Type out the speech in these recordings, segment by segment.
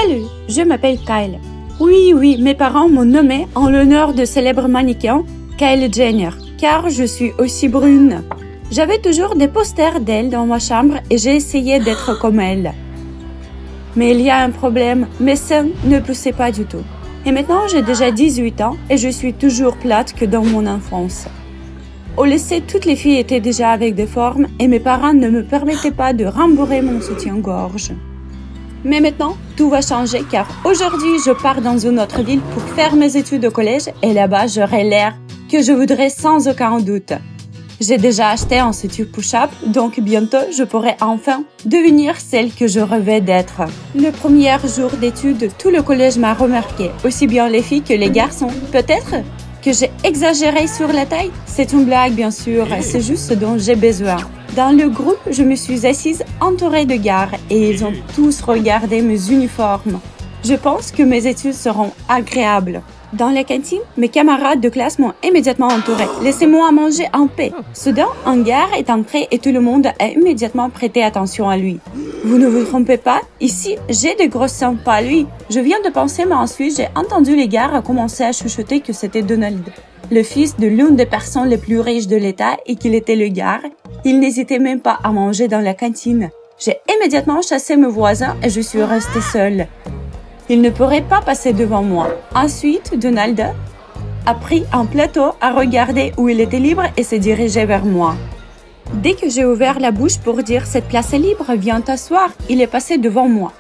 Salut, je m'appelle Kyle. Oui, mes parents m'ont nommé en l'honneur de célèbre mannequin Kylie Jenner, car je suis aussi brune. J'avais toujours des posters d'elle dans ma chambre et j'ai essayé d'être comme elle. Mais il y a un problème, mes seins ne poussaient pas du tout. Et maintenant, j'ai déjà 18 ans et je suis toujours plate que dans mon enfance. Au lycée, toutes les filles étaient déjà avec des formes et mes parents ne me permettaient pas de rembourrer mon soutien-gorge. Mais maintenant, tout va changer car aujourd'hui, je pars dans une autre ville pour faire mes études au collège et là-bas, j'aurai l'air que je voudrais sans aucun doute. J'ai déjà acheté un studio push-up, donc bientôt, je pourrai enfin devenir celle que je rêvais d'être. Le premier jour d'études, tout le collège m'a remarqué, aussi bien les filles que les garçons. Peut-être que j'ai exagéré sur la taille? C'est une blague, bien sûr, c'est juste ce dont j'ai besoin. Dans le groupe, je me suis assise entourée de gars et ils ont tous regardé mes uniformes. Je pense que mes études seront agréables. Dans la cantine, mes camarades de classe m'ont immédiatement entourée. Laissez-moi manger en paix. Soudain, un gars est entré et tout le monde a immédiatement prêté attention à lui. Vous ne vous trompez pas? Ici, j'ai de gros seins, pas lui. Je viens de penser, mais ensuite, j'ai entendu les gars commencer à chuchoter que c'était Donald, le fils de l'une des personnes les plus riches de l'État et qu'il était le gars. Il n'hésitait même pas à manger dans la cantine. J'ai immédiatement chassé mes voisins et je suis restée seule. Il ne pourrait pas passer devant moi. Ensuite, Donald a pris un plateau, a regardé où il était libre et s'est dirigé vers moi. Dès que j'ai ouvert la bouche pour dire « Cette place est libre, viens t'asseoir », il est passé devant moi.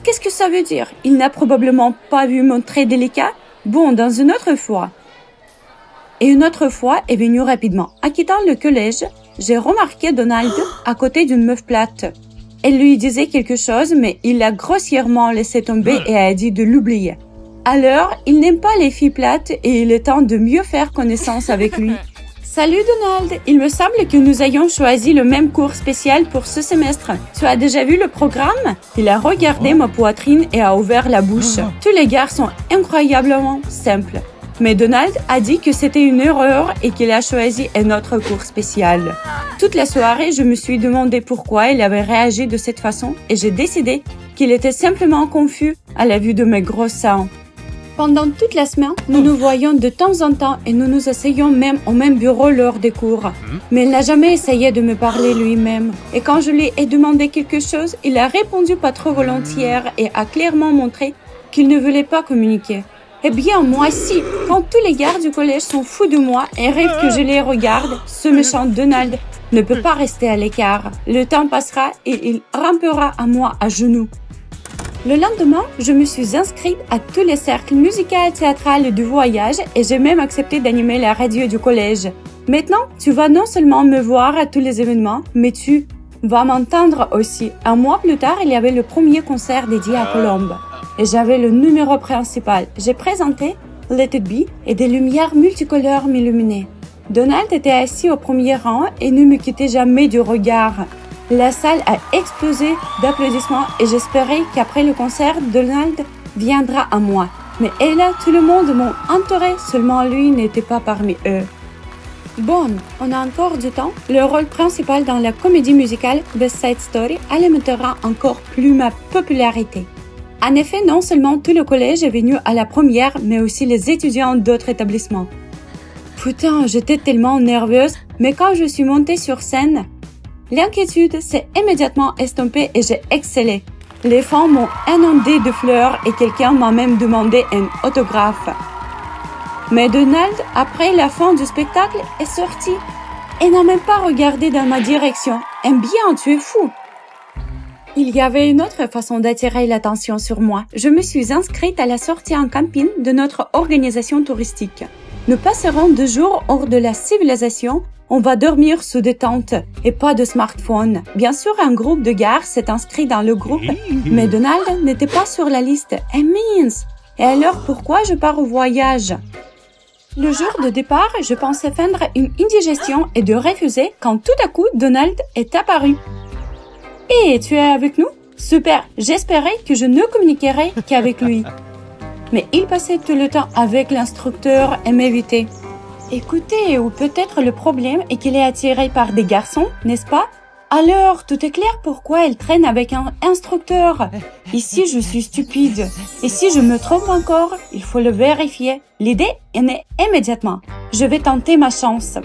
Qu'est-ce que ça veut dire? Il n'a probablement pas vu mon trait délicat? Bon, dans une autre fois. Et une autre fois est venue rapidement. En quittant le collège, j'ai remarqué Donald à côté d'une meuf plate. Elle lui disait quelque chose, mais il l'a grossièrement laissé tomber et a dit de l'oublier. Alors, il n'aime pas les filles plates et il est temps de mieux faire connaissance avec lui. Salut Donald, il me semble que nous ayons choisi le même cours spécial pour ce semestre. Tu as déjà vu le programme? Il a regardé ma poitrine et a ouvert la bouche. Tous les gars sont incroyablement simples. Mais Donald a dit que c'était une erreur et qu'il a choisi un autre cours spécial. Toute la soirée, je me suis demandé pourquoi il avait réagi de cette façon et j'ai décidé qu'il était simplement confus à la vue de mes gros seins. Pendant toute la semaine, nous nous voyons de temps en temps et nous nous asseyons même au même bureau lors des cours. Mais il n'a jamais essayé de me parler lui-même. Et quand je lui ai demandé quelque chose, il a répondu pas trop volontiers et a clairement montré qu'il ne voulait pas communiquer. Eh bien, moi si, quand tous les gars du collège sont fous de moi et rêvent que je les regarde, ce méchant Donald ne peut pas rester à l'écart. Le temps passera et il rampera à moi à genoux. Le lendemain, je me suis inscrite à tous les cercles musicaux et théâtrales du voyage et j'ai même accepté d'animer la radio du collège. Maintenant, tu vas non seulement me voir à tous les événements, mais tu vas m'entendre aussi. Un mois plus tard, il y avait le premier concert dédié à Colombe. Et j'avais le numéro principal. J'ai présenté Let It Be et des lumières multicolores m'illuminaient. Donald était assis au premier rang et ne me quittait jamais du regard. La salle a explosé d'applaudissements et j'espérais qu'après le concert, Donald viendra à moi. Mais là, tout le monde m'a entouré, seulement lui n'était pas parmi eux. Bon, on a encore du temps. Le rôle principal dans la comédie musicale West Side Story alimentera encore plus ma popularité. En effet, non seulement tout le collège est venu à la première, mais aussi les étudiants d'autres établissements. Putain, j'étais tellement nerveuse, mais quand je suis montée sur scène, l'inquiétude s'est immédiatement estompée et j'ai excellé. Les fans m'ont inondé de fleurs et quelqu'un m'a même demandé un autographe. Mais Donald, après la fin du spectacle, est sorti et n'a même pas regardé dans ma direction. Eh bien, tu es fou! Il y avait une autre façon d'attirer l'attention sur moi. Je me suis inscrite à la sortie en camping de notre organisation touristique. Nous passerons 2 jours hors de la civilisation. On va dormir sous des tentes et pas de smartphone. Bien sûr, un groupe de gars s'est inscrit dans le groupe, mais Donald n'était pas sur la liste. Eh mince! Et alors, pourquoi je pars au voyage? Le jour de départ, je pensais feindre une indigestion et de refuser quand tout à coup, Donald est apparu. « Hé, tu es avec nous? Super, j'espérais que je ne communiquerais qu'avec lui. » Mais il passait tout le temps avec l'instructeur et m'évitait. Écoutez, ou peut-être le problème est qu'il est attiré par des garçons, n'est-ce pas? Alors, tout est clair pourquoi elle traîne avec un instructeur. Ici, je suis stupide. Et si je me trompe encore, il faut le vérifier. L'idée est née immédiatement. Je vais tenter ma chance.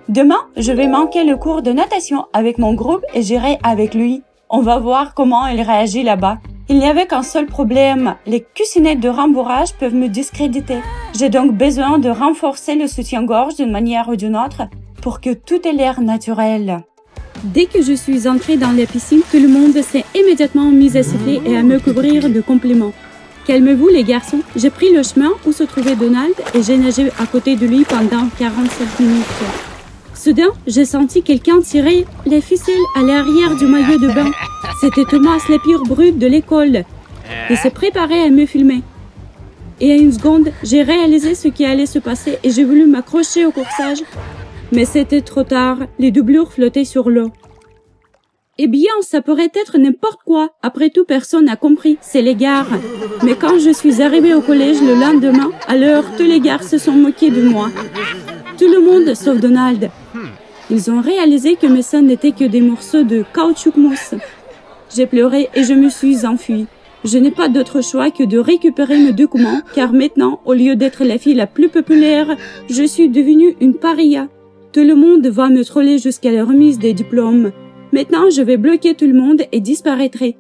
Demain, je vais manquer le cours de natation avec mon groupe et j'irai avec lui. On va voir comment il réagit là-bas. Il n'y avait qu'un seul problème. Les cussinettes de rembourrage peuvent me discréditer. J'ai donc besoin de renforcer le soutien-gorge d'une manière ou d'une autre pour que tout ait l'air naturel. Dès que je suis entrée dans la piscine, tout le monde s'est immédiatement mis à siffler et à me couvrir de compliments. Calmez-vous les garçons, j'ai pris le chemin où se trouvait Donald et j'ai nagé à côté de lui pendant 45 minutes. Soudain, j'ai senti quelqu'un tirer les ficelles à l'arrière du maillot de bain. C'était Thomas, le pire brut de l'école. Il s'est préparé à me filmer. Et à une seconde, j'ai réalisé ce qui allait se passer et j'ai voulu m'accrocher au corsage. Mais c'était trop tard, les doublures flottaient sur l'eau. Eh bien, ça pourrait être n'importe quoi. Après tout, personne n'a compris, c'est les gars. Mais quand je suis arrivée au collège le lendemain, alors tous les gars se sont moqués de moi. Tout le monde sauf Donald. Ils ont réalisé que mes seins n'étaient que des morceaux de caoutchouc mousse. J'ai pleuré et je me suis enfuie. Je n'ai pas d'autre choix que de récupérer mes documents, car maintenant, au lieu d'être la fille la plus populaire, je suis devenue une paria. Tout le monde va me troller jusqu'à la remise des diplômes. Maintenant, je vais bloquer tout le monde et disparaîtrai.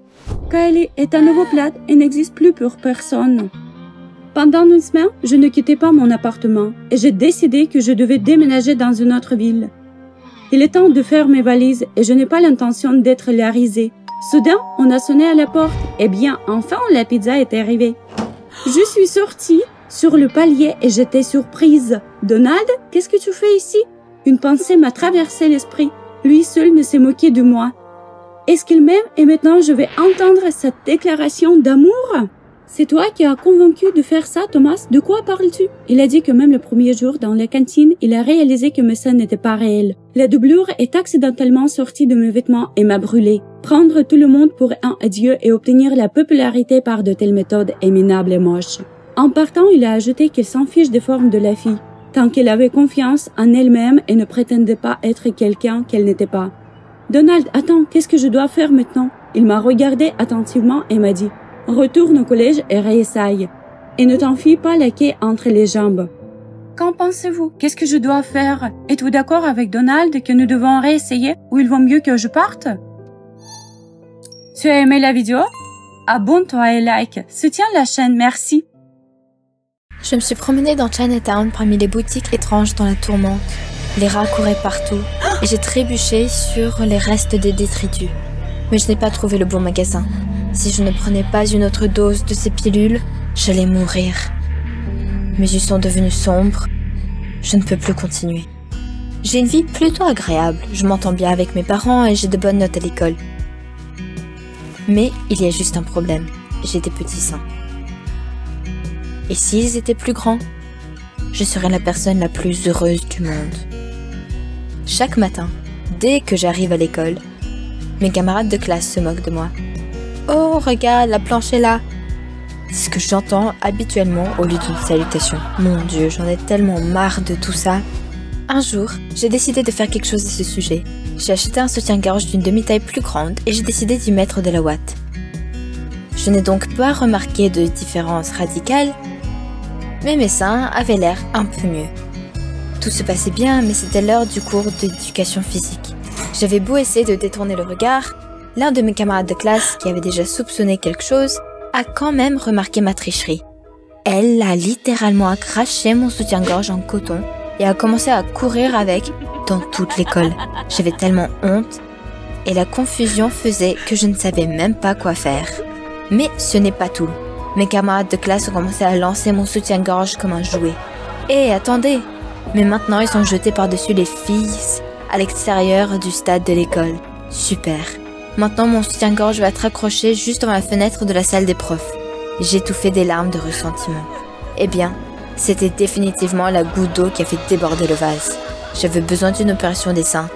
Kylie est à nouveau plate et n'existe plus pour personne. Pendant une semaine, je ne quittais pas mon appartement et j'ai décidé que je devais déménager dans une autre ville. Il est temps de faire mes valises et je n'ai pas l'intention d'être la risée. Soudain, on a sonné à la porte. Eh bien, enfin, la pizza est arrivée. Je suis sortie sur le palier et j'étais surprise. Donald, qu'est-ce que tu fais ici? Une pensée m'a traversé l'esprit. Lui seul ne s'est moqué de moi. Est-ce qu'il m'aime et maintenant je vais entendre cette déclaration d'amour? C'est toi qui as convaincu de faire ça, Thomas? De quoi parles-tu? Il a dit que même le premier jour dans la cantine, il a réalisé que mes seins n'étaient pas réels. La doublure est accidentellement sortie de mes vêtements et m'a brûlé. Prendre tout le monde pour un adieu et obtenir la popularité par de telles méthodes est minable et moche. En partant, il a ajouté qu'il s'en fiche des formes de la fille, tant qu'elle avait confiance en elle-même et ne prétendait pas être quelqu'un qu'elle n'était pas. Donald, attends, qu'est-ce que je dois faire maintenant? Il m'a regardé attentivement et m'a dit, retourne au collège et réessaye. Et ne t'enfuis pas la quai entre les jambes. Qu'en pensez-vous? Qu'est-ce que je dois faire? Êtes-vous d'accord avec Donald que nous devons réessayer ou il vaut mieux que je parte? Tu as aimé la vidéo? Abonne-toi et like. Soutiens la chaîne, merci. Je me suis promenée dans Chinatown parmi les boutiques étranges dans la tourmente. Les rats couraient partout et j'ai trébuché sur les restes des détritus. Mais je n'ai pas trouvé le bon magasin. Si je ne prenais pas une autre dose de ces pilules, j'allais mourir. Mes yeux sont devenus sombres. Je ne peux plus continuer. J'ai une vie plutôt agréable. Je m'entends bien avec mes parents et j'ai de bonnes notes à l'école. Mais il y a juste un problème. J'ai des petits seins. Et s'ils étaient plus grands, je serais la personne la plus heureuse du monde. Chaque matin, dès que j'arrive à l'école, mes camarades de classe se moquent de moi. « Oh, regarde, la planche est là !» C'est ce que j'entends habituellement au lieu d'une salutation. Mon Dieu, j'en ai tellement marre de tout ça. Un jour, j'ai décidé de faire quelque chose à ce sujet. J'ai acheté un soutien-gorge d'une demi-taille plus grande et j'ai décidé d'y mettre de la ouate. Je n'ai donc pas remarqué de différence radicale, mais mes seins avaient l'air un peu mieux. Tout se passait bien, mais c'était l'heure du cours d'éducation physique. J'avais beau essayer de détourner le regard, l'un de mes camarades de classe, qui avait déjà soupçonné quelque chose, a quand même remarqué ma tricherie. Elle a littéralement craché mon soutien-gorge en coton et a commencé à courir avec dans toute l'école. J'avais tellement honte et la confusion faisait que je ne savais même pas quoi faire. Mais ce n'est pas tout. Mes camarades de classe ont commencé à lancer mon soutien-gorge comme un jouet. Et attendez! Mais maintenant ils sont jetés par-dessus les filles à l'extérieur du stade de l'école. Super! Maintenant mon soutien-gorge va être accroché juste devant la fenêtre de la salle des profs. J'ai étouffé des larmes de ressentiment. Eh bien, c'était définitivement la goutte d'eau qui a fait déborder le vase. J'avais besoin d'une opération des seins,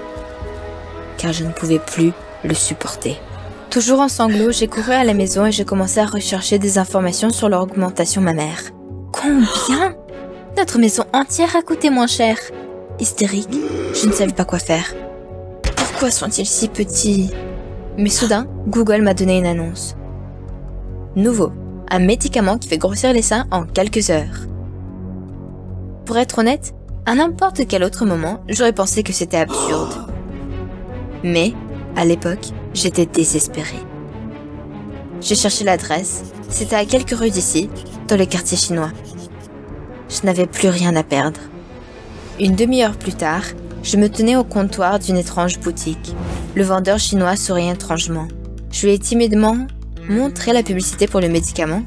car je ne pouvais plus le supporter. Toujours en sanglots, j'ai couru à la maison et j'ai commencé à rechercher des informations sur l'augmentation mammaire. Combien? Notre maison entière a coûté moins cher. Hystérique, je ne savais pas quoi faire. Pourquoi sont-ils si petits? Mais soudain, Google m'a donné une annonce. Nouveau, un médicament qui fait grossir les seins en quelques heures. Pour être honnête, à n'importe quel autre moment, j'aurais pensé que c'était absurde. Mais, à l'époque, j'étais désespérée. J'ai cherché l'adresse, c'était à quelques rues d'ici, dans le quartier chinois. Je n'avais plus rien à perdre. Une demi-heure plus tard, je me tenais au comptoir d'une étrange boutique. Le vendeur chinois sourit étrangement. Je lui ai timidement montré la publicité pour le médicament.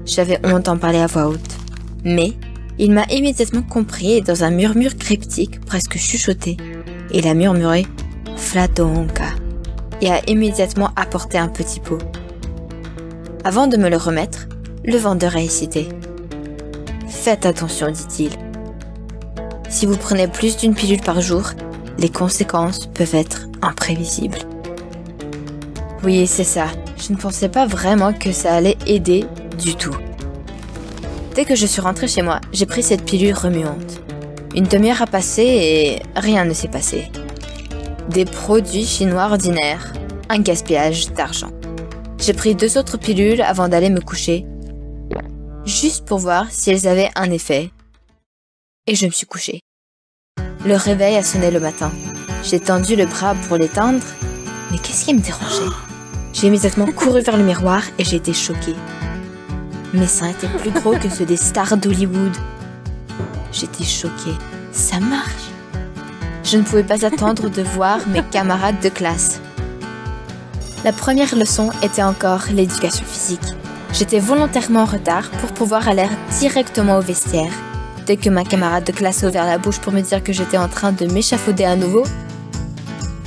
J'avais honte d'en parler à voix haute. Mais, il m'a immédiatement compris et dans un murmure cryptique, presque chuchoté, il a murmuré « Flatonka » et a immédiatement apporté un petit pot. Avant de me le remettre, le vendeur a hésité. « Faites attention, dit-il. Si vous prenez plus d'une pilule par jour, les conséquences peuvent être imprévisibles. » Oui, c'est ça. Je ne pensais pas vraiment que ça allait aider du tout. Dès que je suis rentrée chez moi, j'ai pris cette pilule remuante. Une demi-heure a passé et rien ne s'est passé. Des produits chinois ordinaires, un gaspillage d'argent. J'ai pris 2 autres pilules avant d'aller me coucher, juste pour voir si elles avaient un effet. Et je me suis couchée. Le réveil a sonné le matin. J'ai tendu le bras pour l'éteindre, mais qu'est-ce qui me dérangeait? J'ai immédiatement couru vers le miroir et j'ai été choquée. Mes seins étaient plus gros que ceux des stars d'Hollywood. J'étais choquée. Ça marche. Je ne pouvais pas attendre de voir mes camarades de classe. La première leçon était encore l'éducation physique. J'étais volontairement en retard pour pouvoir aller directement au vestiaire. Dès que ma camarade de classe a ouvert la bouche pour me dire que j'étais en train de m'échafauder à nouveau,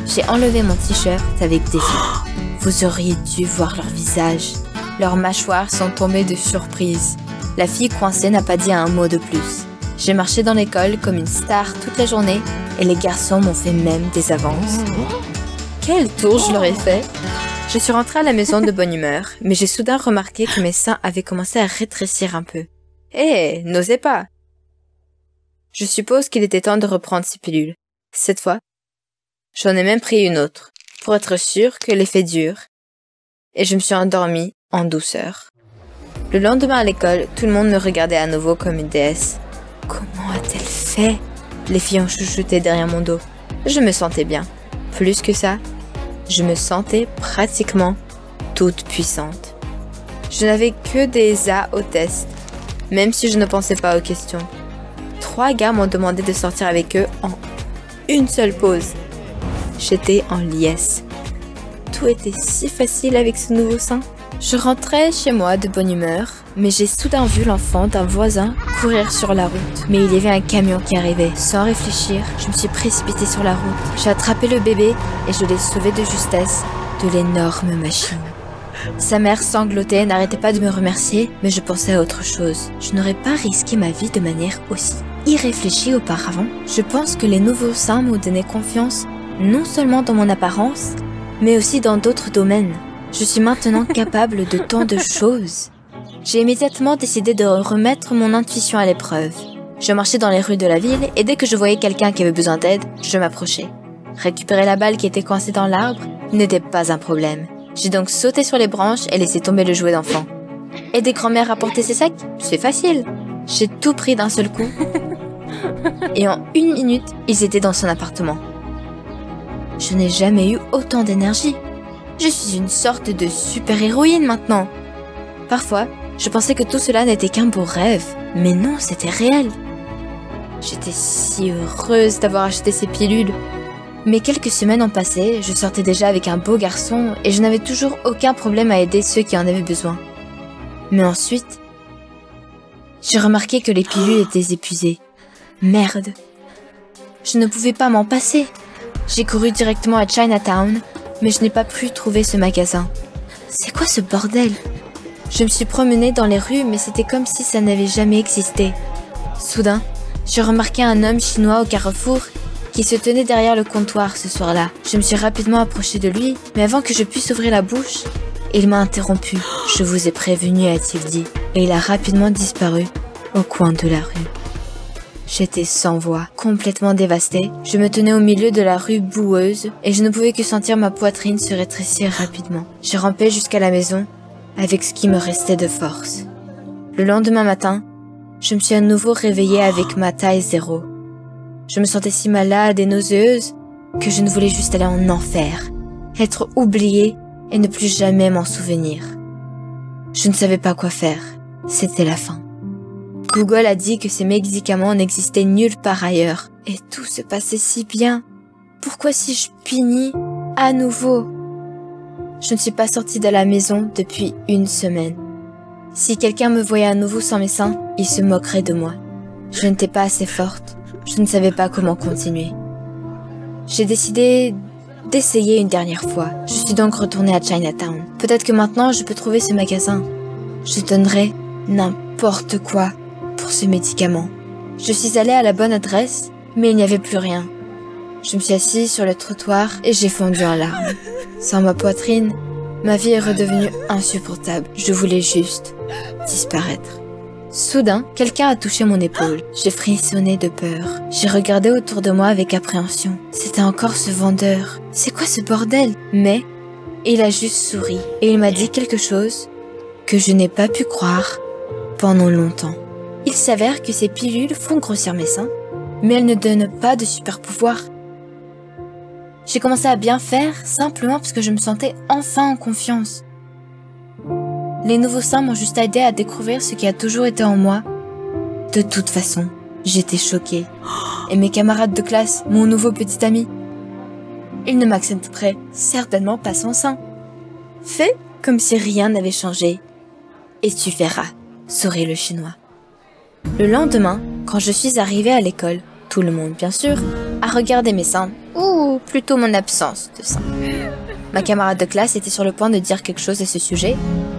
j'ai enlevé mon t-shirt avec des fils. Vous auriez dû voir leur visage. Leurs mâchoires sont tombées de surprise. La fille coincée n'a pas dit un mot de plus. J'ai marché dans l'école comme une star toute la journée et les garçons m'ont fait même des avances. Quel tour je leur ai fait! Je suis rentrée à la maison de bonne humeur, mais j'ai soudain remarqué que mes seins avaient commencé à rétrécir un peu. Hé, n'osez pas! Je suppose qu'il était temps de reprendre ces pilules. Cette fois, j'en ai même pris une autre, pour être sûre que l'effet dure. Et je me suis endormie en douceur. Le lendemain à l'école, tout le monde me regardait à nouveau comme une déesse. Comment a-t-elle fait? Les filles ont chuchoté derrière mon dos. Je me sentais bien. Plus que ça, je me sentais pratiquement toute puissante. Je n'avais que des A au test, même si je ne pensais pas aux questions. 3 gars m'ont demandé de sortir avec eux en une seule pause. J'étais en liesse. Tout était si facile avec ce nouveau sein. Je rentrais chez moi de bonne humeur, mais j'ai soudain vu l'enfant d'un voisin courir sur la route. Mais il y avait un camion qui arrivait. Sans réfléchir, je me suis précipitée sur la route. J'ai attrapé le bébé et je l'ai sauvé de justesse de l'énorme machine. Sa mère sanglotait, n'arrêtait pas de me remercier, mais je pensais à autre chose. Je n'aurais pas risqué ma vie de manière aussi irréfléchie auparavant. Je pense que les nouveaux seins m'ont donné confiance, non seulement dans mon apparence, mais aussi dans d'autres domaines. Je suis maintenant capable de tant de choses. J'ai immédiatement décidé de remettre mon intuition à l'épreuve. Je marchais dans les rues de la ville et dès que je voyais quelqu'un qui avait besoin d'aide, je m'approchais. Récupérer la balle qui était coincée dans l'arbre n'était pas un problème. J'ai donc sauté sur les branches et laissé tomber le jouet d'enfant. Aider grand-mère à porter ses sacs, c'est facile. J'ai tout pris d'un seul coup. Et en 1 minute, ils étaient dans son appartement. Je n'ai jamais eu autant d'énergie. Je suis une sorte de super-héroïne maintenant. Parfois, je pensais que tout cela n'était qu'un beau rêve, mais non, c'était réel. J'étais si heureuse d'avoir acheté ces pilules. Mais quelques semaines ont passé, je sortais déjà avec un beau garçon et je n'avais toujours aucun problème à aider ceux qui en avaient besoin. Mais ensuite, j'ai remarqué que les pilules étaient épuisées. Merde. Je ne pouvais pas m'en passer. J'ai couru directement à Chinatown, mais je n'ai pas pu trouver ce magasin. C'est quoi ce bordel? Je me suis promenée dans les rues, mais c'était comme si ça n'avait jamais existé. Soudain, j'ai remarqué un homme chinois au carrefour qui se tenait derrière le comptoir ce soir-là. Je me suis rapidement approchée de lui, mais avant que je puisse ouvrir la bouche, il m'a interrompu. « Je vous ai prévenu », a-t-il dit, et il a rapidement disparu au coin de la rue. J'étais sans voix, complètement dévastée. Je me tenais au milieu de la rue boueuse et je ne pouvais que sentir ma poitrine se rétrécir rapidement. J'ai rampé jusqu'à la maison avec ce qui me restait de force. Le lendemain matin, je me suis à nouveau réveillée avec ma taille 0. Je me sentais si malade et nauséeuse que je ne voulais juste aller en enfer, être oubliée et ne plus jamais m'en souvenir. Je ne savais pas quoi faire. C'était la fin. Google a dit que ces médicaments n'existaient nulle part ailleurs. Et tout se passait si bien. Pourquoi si-je punie à nouveau? Je ne suis pas sortie de la maison depuis 1 semaine. Si quelqu'un me voyait à nouveau sans mes seins, il se moquerait de moi. Je n'étais pas assez forte. Je ne savais pas comment continuer. J'ai décidé d'essayer une dernière fois. Je suis donc retournée à Chinatown. Peut-être que maintenant je peux trouver ce magasin. Je donnerais n'importe quoi pour ce médicament. Je suis allée à la bonne adresse, mais il n'y avait plus rien. Je me suis assise sur le trottoir et j'ai fondu en larmes. Sans ma poitrine, ma vie est redevenue insupportable. Je voulais juste disparaître. Soudain, quelqu'un a touché mon épaule. J'ai frissonné de peur. J'ai regardé autour de moi avec appréhension. C'était encore ce vendeur. C'est quoi ce bordel? Mais il a juste souri et il m'a dit quelque chose que je n'ai pas pu croire pendant longtemps. Il s'avère que ces pilules font grossir mes seins, mais elles ne donnent pas de super pouvoir. J'ai commencé à bien faire simplement parce que je me sentais enfin en confiance. Les nouveaux seins m'ont juste aidé à découvrir ce qui a toujours été en moi. De toute façon, j'étais choquée. Et mes camarades de classe, mon nouveau petit ami, il ne m'accepterait certainement pas sans sein. Fais comme si rien n'avait changé. Et tu verras, sourit le Chinois. Le lendemain, quand je suis arrivée à l'école, tout le monde bien sûr, a regardé mes seins, ou plutôt mon absence de seins. Ma camarade de classe était sur le point de dire quelque chose à ce sujet,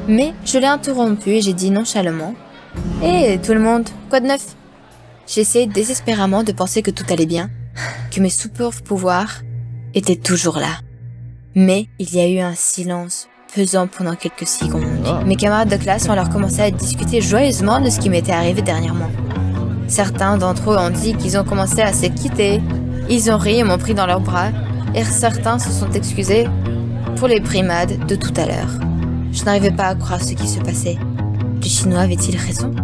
mais je l'ai interrompu et j'ai dit nonchalamment « Hé, tout le monde, quoi de neuf ?» J'essayais désespérément de penser que tout allait bien, que mes super pouvoirs étaient toujours là. Mais il y a eu un silence pesant pendant quelques secondes. Mes camarades de classe ont alors commencé à discuter joyeusement de ce qui m'était arrivé dernièrement. Certains d'entre eux ont dit qu'ils ont commencé à se quitter. Ils ont ri et m'ont pris dans leurs bras, et certains se sont excusés pour les brimades de tout à l'heure. Je n'arrivais pas à croire ce qui se passait. Le Chinois avait-il raison?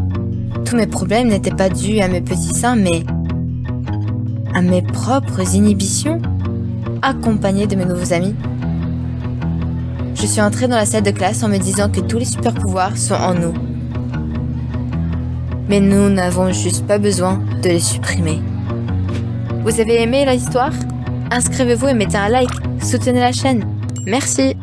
Tous mes problèmes n'étaient pas dus à mes petits seins, mais à mes propres inhibitions, accompagnée de mes nouveaux amis. Je suis entrée dans la salle de classe en me disant que tous les super pouvoirs sont en nous. Mais nous n'avons juste pas besoin de les supprimer. Vous avez aimé l'histoire? Inscrivez-vous et mettez un like. Soutenez la chaîne. Merci.